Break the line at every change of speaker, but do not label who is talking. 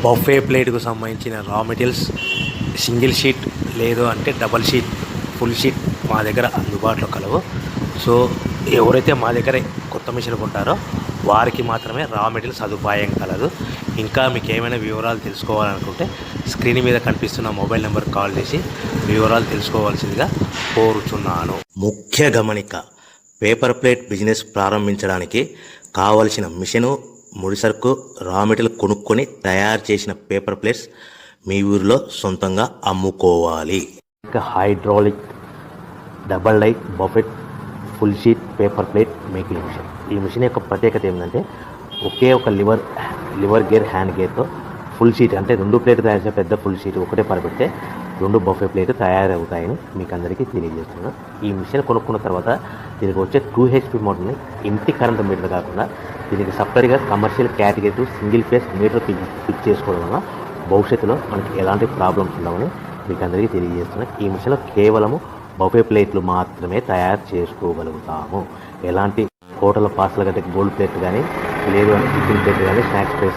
Buffet ప్లేట్కు సంబంధించిన రా materials single sheet లేదు అంటే డబల్ షీట్ ఫుల్ షీట్ మా దగ్గర అందుబాటులో కలవు. సో ఎవరైతే మా దగ్గర కొత్త మిషన్ కొంటారో వారికి మాత్రమే రా మెటీరియల్ సదుపాయం కలదు. ఇంకా మీకు ఏమైనా వివరాలు తెలుసుకోవాలనుకుంటే స్క్రీన్ మీద కనిపిస్తున్న మొబైల్ నెంబర్ కాల్ చేసి వివరాలు తెలుసుకోవాల్సిందిగా కోరుచున్నాను. ముఖ్య గమనిక: పేపర్ ప్లేట్ బిజినెస్ ప్రారంభించడానికి కావలసిన మిషను, ముడిసరుకు, రా మెటీరియల్ కొనుక్కొని తయారు చేసిన పేపర్ ప్లేట్స్ మీ ఊరిలో సొంతంగా అమ్ముకోవాలి. ఇంకా hydraulic, double die, buffet, full sheet paper plate making machine. ఈ మిషన్ యొక్క ప్రత్యేకత ఏంటంటే ఒకే ఒక లివర్ గేర్, హ్యాండ్ గేర్తో ఫుల్ షీట్ అంటే 2 ప్లేట్లు తయారు చేసే పెద్ద ఫుల్ షీట్ ఒకటే పరబెడితే 2 బఫే ప్లేట్ తయారవుతాయని మీకు అందరికీ తెలియజేస్తున్నాను. ఈ మిషన్ కొనుక్కున్న తర్వాత దీనికి వచ్చే 2 HP మోటార్ని ఇంటి కరెంట్ మీటర్ కాకుండా దీనికి సపరేట్గా commercial category single phase metre fix చేసుకోవడం వల్ల భవిష్యత్తులో మనకి ఎలాంటి ప్రాబ్లమ్స్ ఉండవని మీకు అందరికీ తెలియజేస్తున్నాను. ఈ మిషన్లో కేవలము బఫే ప్లేట్లు మాత్రమే తయారు చేసుకోగలుగుతాము. ఎలాంటి హోటల్ పార్సల్ గట్టే గోల్డ్ ప్లేట్ కానీ లేదు అంటే టిఫిన్ ప్లేట్ కానీ స్నాక్స్ ప్లేట్